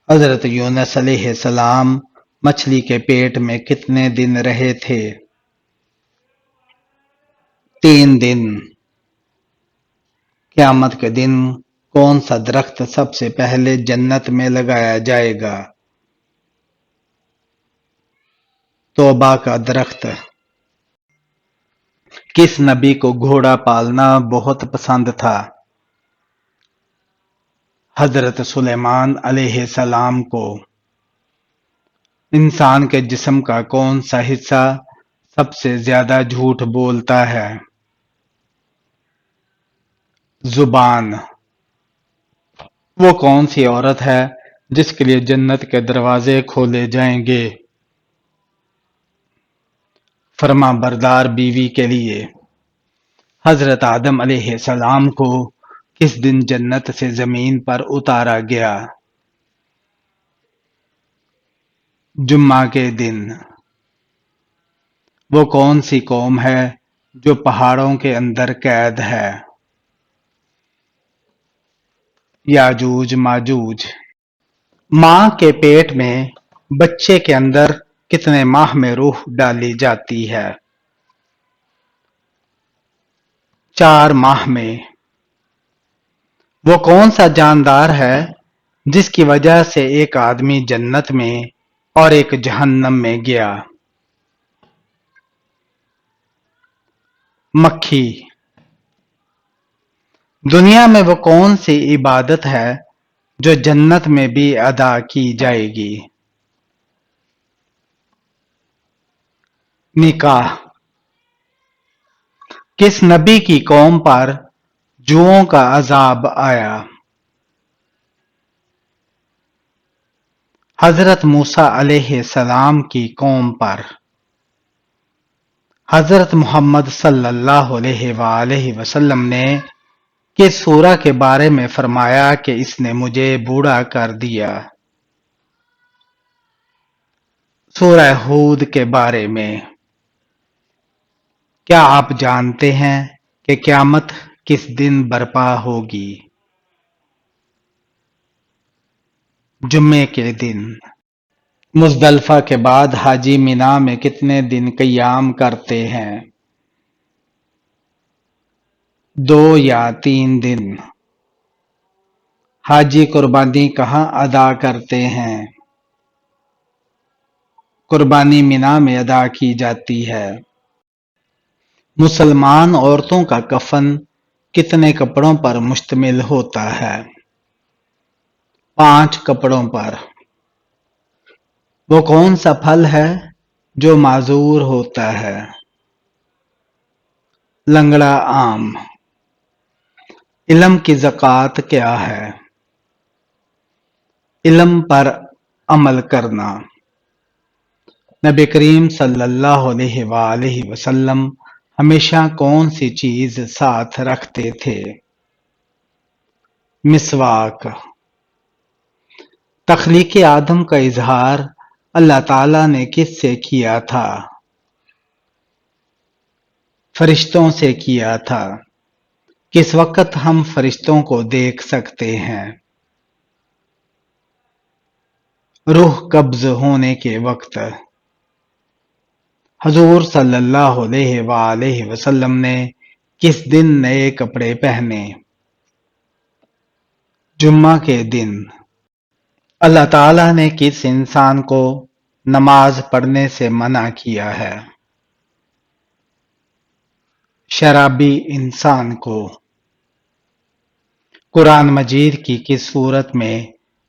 حضرت یونس علیہ السلام مچھلی کے پیٹ میں کتنے دن رہے تھے؟ 3 دن۔ قیامت کے دن کون سا درخت سب سے پہلے جنت میں لگایا جائے گا؟ توبہ کا درخت۔ کس نبی کو گھوڑا پالنا بہت پسند تھا؟ حضرت سلیمان علیہ السلام کو۔ انسان کے جسم کا کون سا حصہ سب سے زیادہ جھوٹ بولتا ہے؟ زبان۔ وہ کون سی عورت ہے جس کے لیے جنت کے دروازے کھولے جائیں گے؟ فرما بردار بیوی کے لیے۔ حضرت آدم علیہ السلام کو کس دن جنت سے زمین پر اتارا گیا؟ جمعہ کے دن۔ وہ کون سی قوم ہے جو پہاڑوں کے اندر قید ہے؟ یاجوج ماجوج۔ ماں کے پیٹ میں بچے کے اندر کتنے ماہ میں روح ڈالی جاتی ہے؟ 4 ماہ میں۔ وہ کون سا جاندار ہے جس کی وجہ سے ایک آدمی جنت میں اور ایک جہنم میں گیا؟ مکھی۔ دنیا میں وہ کون سی عبادت ہے جو جنت میں بھی ادا کی جائے گی؟ نکاح۔ کس نبی کی قوم پر جوؤں کا عذاب آیا؟ حضرت موسیٰ علیہ السلام کی قوم پر۔ حضرت محمد صلی اللہ علیہ وآلہ وسلم نے کس سورہ کے بارے میں فرمایا کہ اس نے مجھے بوڑھا کر دیا؟ سورہ ہود کے بارے میں۔ کیا آپ جانتے ہیں کہ قیامت کس دن برپا ہوگی؟ جمعے کے دن۔ مزدلفہ کے بعد حاجی مینا میں کتنے دن قیام کرتے ہیں؟ 2 یا 3 دن۔ حاجی قربانی کہاں ادا کرتے ہیں؟ قربانی مینا میں ادا کی جاتی ہے۔ مسلمان عورتوں کا کفن کتنے کپڑوں پر مشتمل ہوتا ہے؟ 5 کپڑوں پر۔ وہ کون سا پھل ہے جو معذور ہوتا ہے؟ لنگڑا آم۔ علم کی زکوٰۃ کیا ہے؟ علم پر عمل کرنا۔ نبی کریم صلی اللہ علیہ وآلہ وسلم ہمیشہ کون سی چیز ساتھ رکھتے تھے؟ مسواک۔ تخلیق آدم کا اظہار اللہ تعالیٰ نے کس سے کیا تھا؟ فرشتوں سے کیا تھا۔ کس وقت ہم فرشتوں کو دیکھ سکتے ہیں؟ روح قبض ہونے کے وقت۔ حضور صلی اللہ علیہ وآلہ وسلم نے کس دن نئے کپڑے پہنے؟ جمعہ کے دن۔ اللہ تعالیٰ نے کس انسان کو نماز پڑھنے سے منع کیا ہے؟ شرابی انسان کو۔ قرآن مجید کی کس سورت میں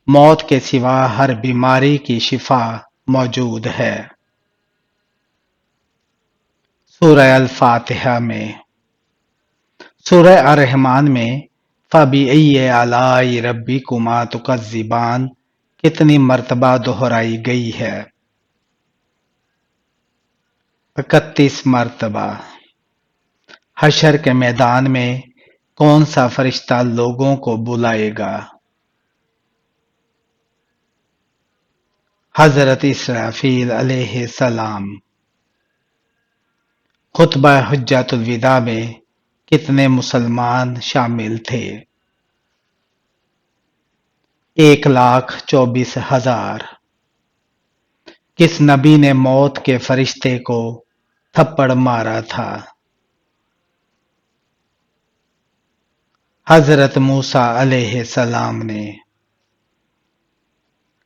موت کے سوا ہر بیماری کی شفا موجود ہے؟ سورہ الفاتحہ میں۔ سورہ الرحمن میں فَبِأَيِّ آلَاءِ رَبِّكُمَا تُكَذِّبَانِ کتنی مرتبہ دہرائی گئی ہے؟ 31 مرتبہ۔ حشر کے میدان میں کون سا فرشتہ لوگوں کو بلائے گا؟ حضرت اسرافیل علیہ السلام۔ خطبہ حجۃ الوداع میں کتنے مسلمان شامل تھے؟ 1,24,000۔ کس نبی نے موت کے فرشتے کو تھپڑ مارا تھا؟ حضرت موسیٰ علیہ السلام نے۔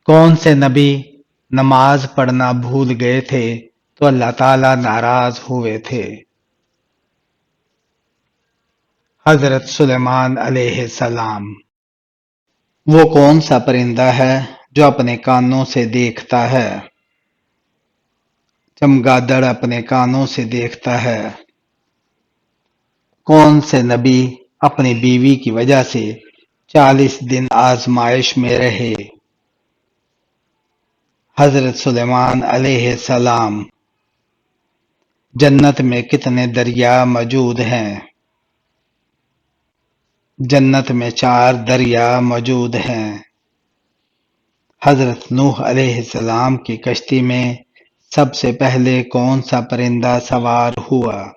کون سے نبی نماز پڑھنا بھول گئے تھے تو اللہ تعالیٰ ناراض ہوئے تھے؟ حضرت سلیمان علیہ السلام۔ وہ کون سا پرندہ ہے جو اپنے کانوں سے دیکھتا ہے؟ چمگادڑ اپنے کانوں سے دیکھتا ہے۔ کون سے نبی اپنی بیوی کی وجہ سے 40 دن آزمائش میں رہے؟ حضرت سلیمان علیہ السلام۔ جنت میں کتنے دریا موجود ہیں؟ جنت میں 4 دریا موجود ہیں۔ حضرت نوح علیہ السلام کی کشتی میں سب سے پہلے کون سا پرندہ سوار ہوا؟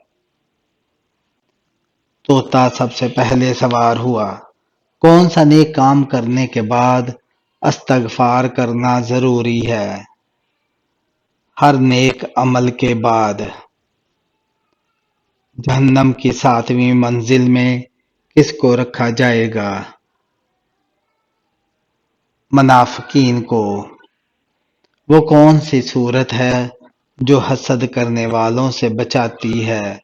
طوطا سب سے پہلے سوار ہوا۔ کون سا نیک کام کرنے کے بعد استغفار کرنا ضروری ہے؟ ہر نیک عمل کے بعد۔ جہنم کی 7ویں منزل میں کس کو رکھا جائے گا؟ منافقین کو۔ وہ کون سی صورت ہے جو حسد کرنے والوں سے بچاتی ہے؟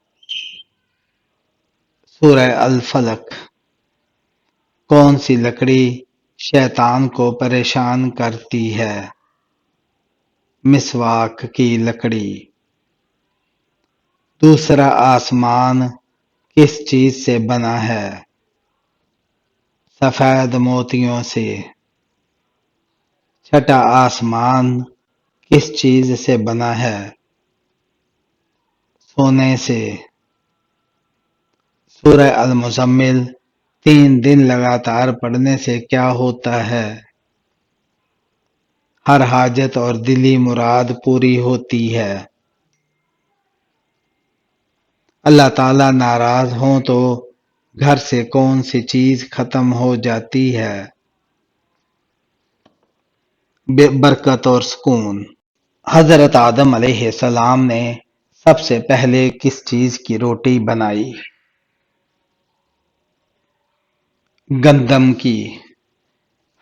سورہ الفلق۔ کون سی لکڑی شیطان کو پریشان کرتی ہے؟ مسواک کی لکڑی۔ دوسرا آسمان کس چیز سے بنا ہے؟ سفید موتیوں سے۔ چھٹا آسمان کس چیز سے بنا ہے؟ سونے سے۔ سورہ المزمل 3 دن لگاتار پڑھنے سے کیا ہوتا ہے؟ ہر حاجت اور دلی مراد پوری ہوتی ہے۔ اللہ تعالیٰ ناراض ہوں تو گھر سے کون سی چیز ختم ہو جاتی ہے؟ برکت اور سکون۔ حضرت آدم علیہ السلام نے سب سے پہلے کس چیز کی روٹی بنائی؟ گندم کی۔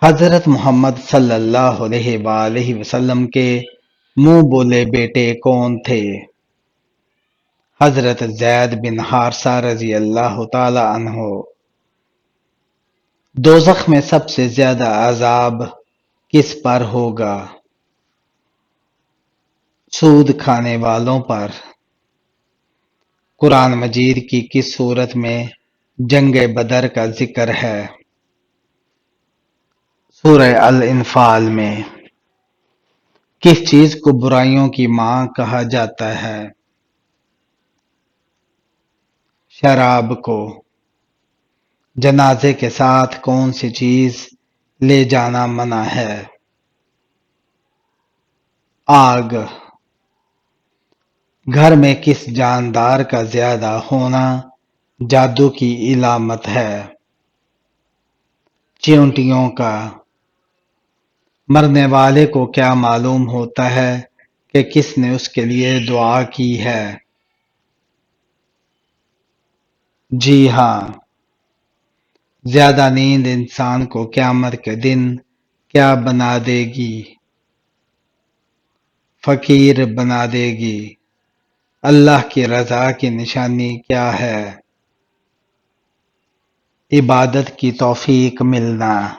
حضرت محمد صلی اللہ علیہ وآلہ وسلم کے منہ بولے بیٹے کون تھے؟ حضرت زید بن حارثہ رضی اللہ تعالی عنہ۔ دوزخ میں سب سے زیادہ عذاب کس پر ہوگا؟ سود کھانے والوں پر۔ قرآن مجید کی کس سورت میں جنگ بدر کا ذکر ہے؟ سورہ الانفال میں۔ کس چیز کو برائیوں کی ماں کہا جاتا ہے؟ شراب کو۔ جنازے کے ساتھ کون سی چیز لے جانا منع ہے؟ آگ۔ گھر میں کس جاندار کا زیادہ ہونا جادو کی علامت ہے؟ چیونٹیوں کا۔ مرنے والے کو کیا معلوم ہوتا ہے کہ کس نے اس کے لیے دعا کی ہے؟ جی ہاں۔ زیادہ نیند انسان کو قیامت کے دن کیا بنا دے گی؟ فقیر بنا دے گی۔ اللہ کی رضا کی نشانی کیا ہے؟ عبادت کی توفیق ملنا۔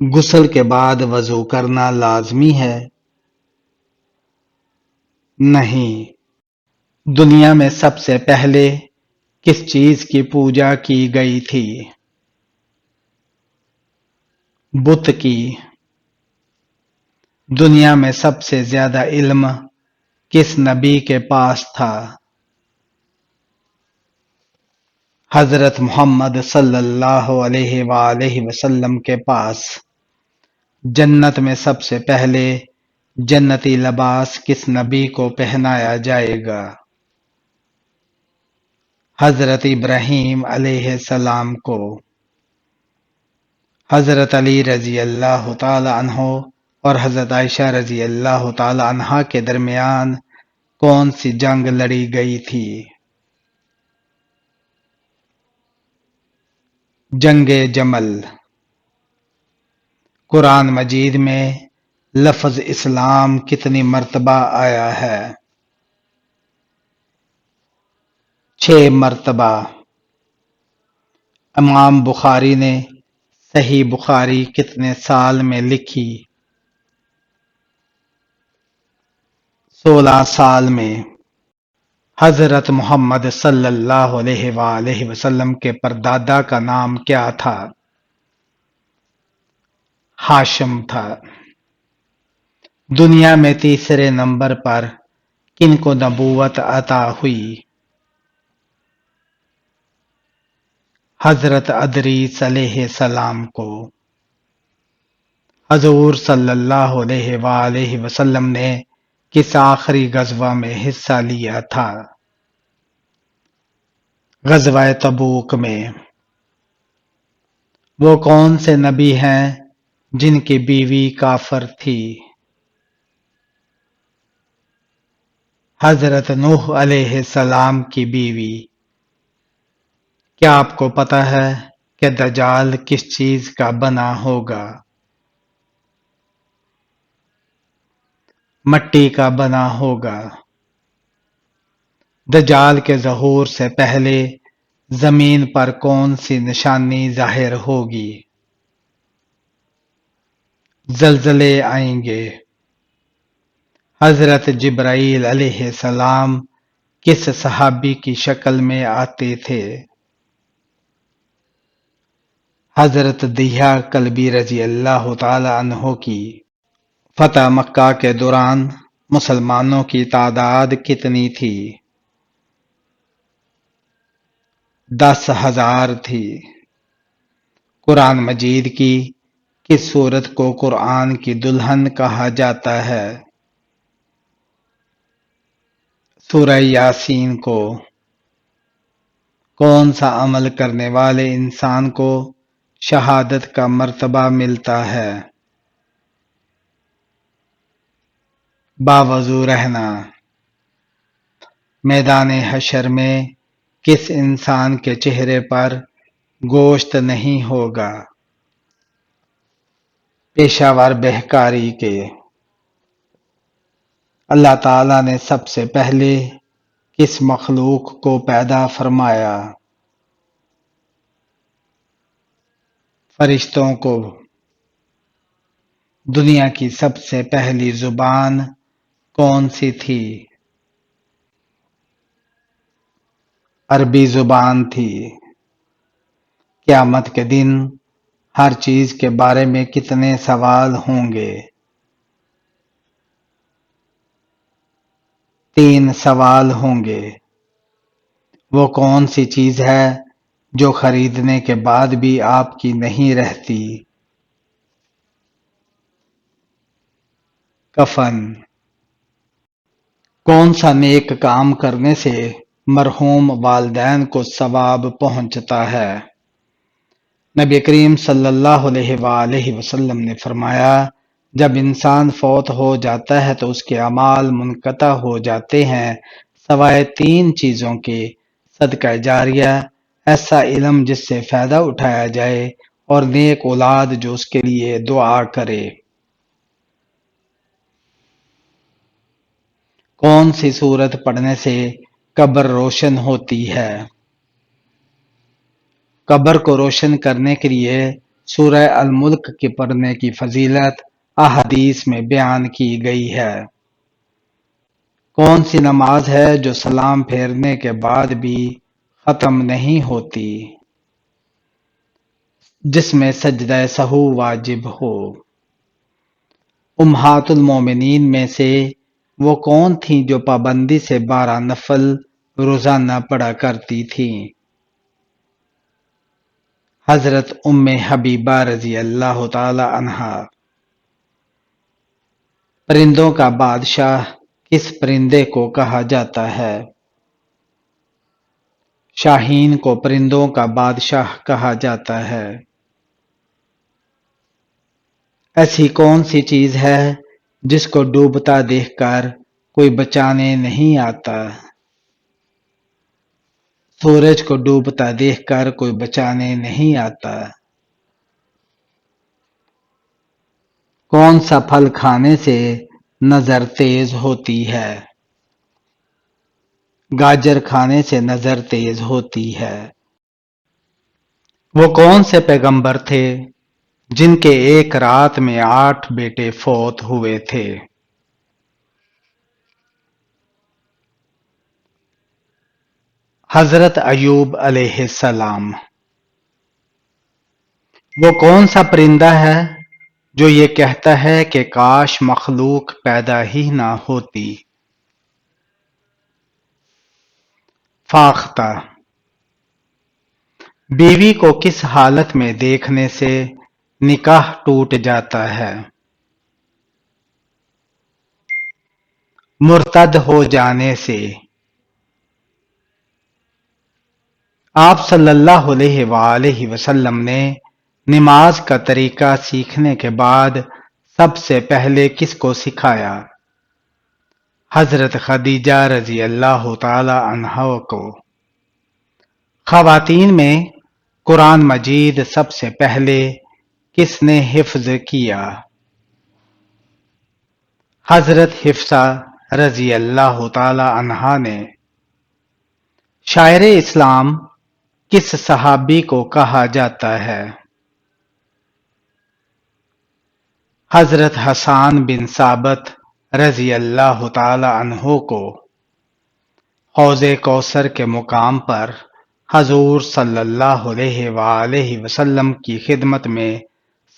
غسل کے بعد وضو کرنا لازمی ہے؟ نہیں۔ دنیا میں سب سے پہلے کس چیز کی پوجا کی گئی تھی؟ بت کی۔ دنیا میں سب سے زیادہ علم کس نبی کے پاس تھا؟ حضرت محمد صلی اللہ علیہ وآلہ وسلم کے پاس۔ جنت میں سب سے پہلے جنتی لباس کس نبی کو پہنایا جائے گا؟ حضرت ابراہیم علیہ السلام کو۔ حضرت علی رضی اللہ تعالی عنہ اور حضرت عائشہ رضی اللہ تعالی عنہا کے درمیان کون سی جنگ لڑی گئی تھی؟ جنگ جمل۔ قرآن مجید میں لفظ اسلام کتنی مرتبہ آیا ہے؟ 6 مرتبہ۔ امام بخاری نے صحیح بخاری کتنے سال میں لکھی؟ 16 سال میں۔ حضرت محمد صلی اللہ علیہ وآلہ وسلم کے پردادا کا نام کیا تھا؟ ہاشم تھا۔ دنیا میں تیسرے نمبر پر کن کو نبوت عطا ہوئی؟ حضرت ادریس علیہ السلام کو۔ حضور صلی اللہ علیہ وآلہ وسلم نے کس آخری غزوہ میں حصہ لیا تھا؟ غزوہ تبوک میں۔ وہ کون سے نبی ہیں جن کی بیوی کافر تھی؟ حضرت نوح علیہ السلام کی بیوی۔ کیا آپ کو پتہ ہے کہ دجال کس چیز کا بنا ہوگا؟ مٹی کا بنا ہوگا۔ دجال کے ظہور سے پہلے زمین پر کون سی نشانی ظاہر ہوگی؟ زلزلے آئیں گے۔ حضرت جبرائیل علیہ السلام کس صحابی کی شکل میں آتے تھے؟ حضرت دحیہ کلبی رضی اللہ تعالی عنہ کی۔ فتح مکہ کے دوران مسلمانوں کی تعداد کتنی تھی؟ 10,000 تھی۔ قرآن مجید کی کس سورت کو قرآن کی دلہن کہا جاتا ہے؟ سورہ یاسین کو۔ کون سا عمل کرنے والے انسان کو شہادت کا مرتبہ ملتا ہے؟ باوضو رہنا۔ میدان حشر میں کس انسان کے چہرے پر گوشت نہیں ہوگا؟ پیشہ ور بہکاری کے۔ اللہ تعالیٰ نے سب سے پہلے کس مخلوق کو پیدا فرمایا؟ فرشتوں کو۔ دنیا کی سب سے پہلی زبان کون سی تھی؟ عربی زبان تھی۔ قیامت کے دن ہر چیز کے بارے میں کتنے سوال ہوں گے؟ 3 سوال ہوں گے۔ وہ کون سی چیز ہے جو خریدنے کے بعد بھی آپ کی نہیں رہتی؟ کفن۔ کون سا نیک کام کرنے سے مرحوم والدین کو ثواب پہنچتا ہے؟ نبی کریم صلی اللہ علیہ وآلہ وسلم نے فرمایا، جب انسان فوت ہو جاتا ہے تو اس کے اعمال منقطع ہو جاتے ہیں سوائے 3 چیزوں کے: صدقہ جاریہ، ایسا علم جس سے فائدہ اٹھایا جائے، اور نیک اولاد جو اس کے لیے دعا کرے۔ کون سی سورت پڑھنے سے قبر روشن ہوتی ہے؟ قبر کو روشن کرنے کے لیے سورہ الملک کے پڑھنے کی فضیلت احادیث میں بیان کی گئی ہے۔ کون سی نماز ہے جو سلام پھیرنے کے بعد بھی ختم نہیں ہوتی؟ جس میں سجدہ سہو واجب ہو۔ امہات المومنین میں سے وہ کون تھیں جو پابندی سے 12 نفل روزانہ پڑھا کرتی تھیں؟ حضرت ام حبیبہ رضی اللہ تعالی عنہا۔ پرندوں کا بادشاہ کس پرندے کو کہا جاتا ہے؟ شاہین کو پرندوں کا بادشاہ کہا جاتا ہے۔ ایسی کون سی چیز ہے جس کو ڈوبتا دیکھ کر کوئی بچانے نہیں آتا؟ سورج کو ڈوبتا دیکھ کر کوئی بچانے نہیں آتا۔ کون سا پھل کھانے سے نظر تیز ہوتی ہے؟ گاجر کھانے سے نظر تیز ہوتی ہے۔ وہ کون سے پیغمبر تھے جن کے ایک رات میں 8 بیٹے فوت ہوئے تھے؟ حضرت ایوب علیہ السلام۔ وہ کون سا پرندہ ہے جو یہ کہتا ہے کہ کاش مخلوق پیدا ہی نہ ہوتی؟ فاختہ۔ بیوی کو کس حالت میں دیکھنے سے نکاح ٹوٹ جاتا ہے؟ مرتد ہو جانے سے۔ آپ صلی اللہ علیہ وآلہ وسلم نے نماز کا طریقہ سیکھنے کے بعد سب سے پہلے کس کو سکھایا؟ حضرت خدیجہ رضی اللہ تعالی عنہا کو۔ خواتین میں قرآن مجید سب سے پہلے کس نے حفظ کیا؟ حضرت حفصہ رضی اللہ تعالی عنہا نے۔ شاعر اسلام کس صحابی کو کہا جاتا ہے؟ حضرت حسان بن ثابت رضی اللہ تعالی عنہ کو۔ حوض کوثر کے مقام پر حضور صلی اللہ علیہ وآلہ وسلم کی خدمت میں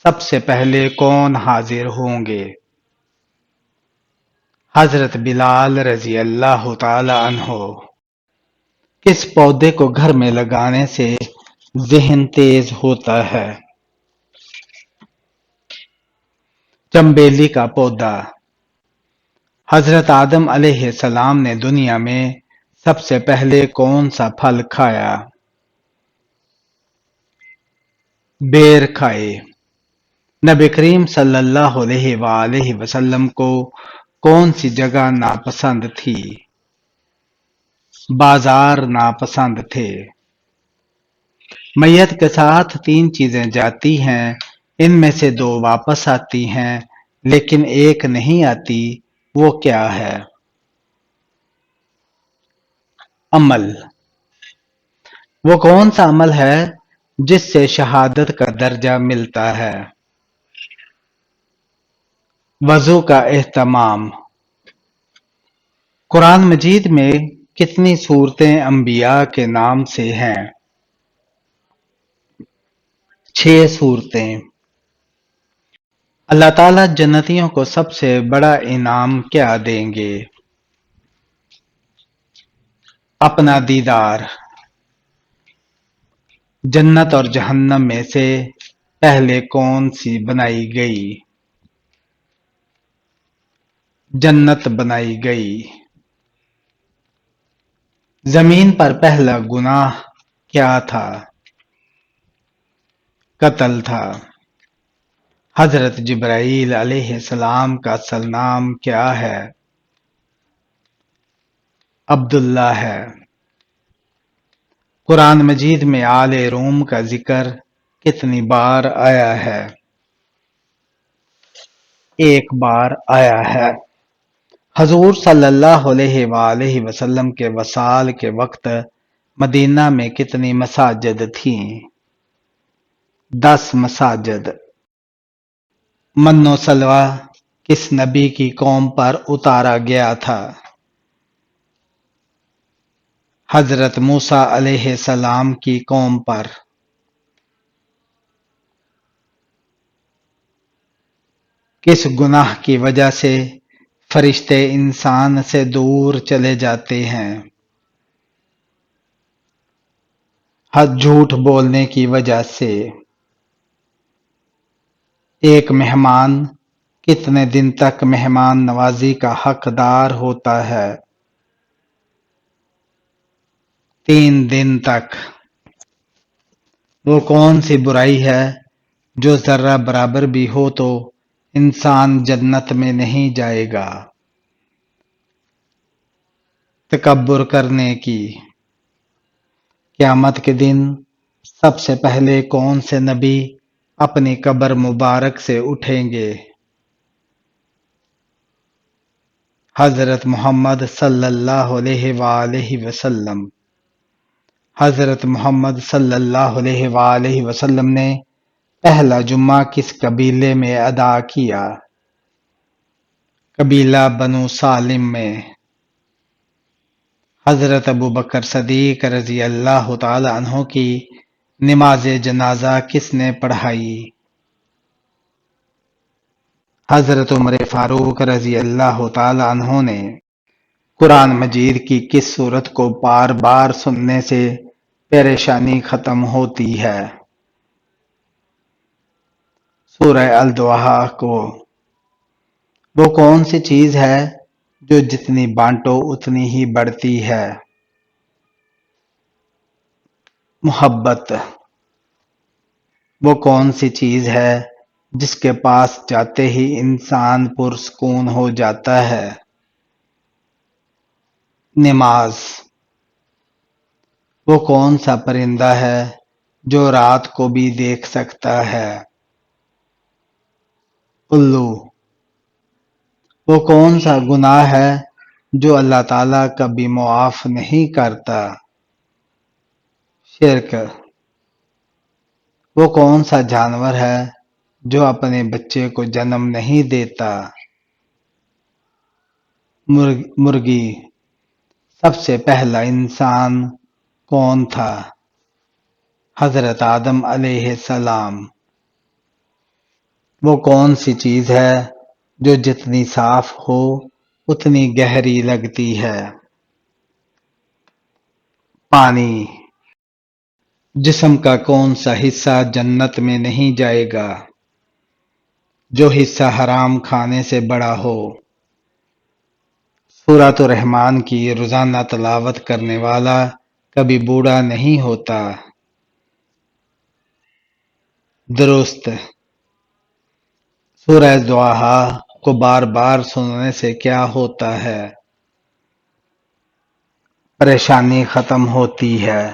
سب سے پہلے کون حاضر ہوں گے؟ حضرت بلال رضی اللہ تعالی عنہ۔ کس پودے کو گھر میں لگانے سے ذہن تیز ہوتا ہے؟ چنبیلی کا پودا۔ حضرت آدم علیہ السلام نے دنیا میں سب سے پہلے کون سا پھل کھایا؟ بیر کھائے۔ نبی کریم صلی اللہ علیہ وآلہ وسلم کو کون سی جگہ ناپسند تھی؟ بازار ناپسند تھے۔ میت کے ساتھ 3 چیزیں جاتی ہیں، ان میں سے 2 واپس آتی ہیں لیکن ایک نہیں آتی، وہ کیا ہے؟ عمل۔ وہ کون سا عمل ہے جس سے شہادت کا درجہ ملتا ہے؟ وضو کا اہتمام۔ قرآن مجید میں کتنی صورتیں انبیاء کے نام سے ہیں؟ 6 صورتیں۔ اللہ تعالیٰ جنتیوں کو سب سے بڑا انعام کیا دیں گے؟ اپنا دیدار۔ جنت اور جہنم میں سے پہلے کون سی بنائی گئی؟ جنت بنائی گئی۔ زمین پر پہلا گناہ کیا تھا؟ قتل تھا۔ حضرت جبرائیل علیہ السلام کا اصل نام کیا ہے؟ عبداللہ ہے۔ قرآن مجید میں آل روم کا ذکر کتنی بار آیا ہے؟ 1 بار آیا ہے۔ حضور صلی اللہ علیہ وآلہ وسلم کے وصال کے وقت مدینہ میں کتنی مساجد تھیں؟ 10 مساجد۔ من و سلوہ کس نبی کی قوم پر اتارا گیا تھا؟ حضرت موسیٰ علیہ السلام کی قوم پر۔ کس گناہ کی وجہ سے فرشتے انسان سے دور چلے جاتے ہیں؟ جھوٹ بولنے کی وجہ سے۔ ایک مہمان کتنے دن تک مہمان نوازی کا حقدار ہوتا ہے؟ 3 دن تک۔ وہ کون سی برائی ہے جو ذرہ برابر بھی ہو تو انسان جنت میں نہیں جائے گا۔ تکبر کرنے کی۔ قیامت کے دن سب سے پہلے کون سے نبی اپنی قبر مبارک سے اٹھیں گے؟ حضرت محمد صلی اللہ علیہ وآلہ وسلم۔ حضرت محمد صلی اللہ علیہ وآلہ وسلم نے پہلا جمعہ کس قبیلے میں ادا کیا؟ قبیلہ بنو سالم میں۔ حضرت ابوبکر صدیق رضی اللہ تعالی عنہ کی نماز جنازہ کس نے پڑھائی؟ حضرت عمر فاروق رضی اللہ تعالی عنہ نے۔ قرآن مجید کی کس سورت کو بار بار سننے سے پریشانی ختم ہوتی ہے؟ سورہ الدحا کو۔ وہ کون سی چیز ہے جو جتنی بانٹو اتنی ہی بڑھتی ہے؟ محبت۔ وہ کون سی چیز ہے جس کے پاس جاتے ہی انسان پرسکون ہو جاتا ہے؟ نماز۔ وہ کون سا پرندہ ہے جو رات کو بھی دیکھ سکتا ہے؟ الو۔ وہ کون سا گناہ ہے جو اللہ تعالیٰ کبھی معاف نہیں کرتا؟ شرک۔ وہ کون سا جانور ہے جو اپنے بچے کو جنم نہیں دیتا؟ مرغی۔ سب سے پہلا انسان کون تھا؟ حضرت آدم علیہ السلام۔ وہ کون سی چیز ہے جو جتنی صاف ہو اتنی گہری لگتی ہے؟ پانی۔ جسم کا کون سا حصہ جنت میں نہیں جائے گا؟ جو حصہ حرام کھانے سے بڑا ہو۔ سورۃ الرحمن کی روزانہ تلاوت کرنے والا کبھی بوڑھا نہیں ہوتا۔ درست۔ سورہ الدحا کو بار بار سننے سے کیا ہوتا ہے؟ پریشانی ختم ہوتی ہے۔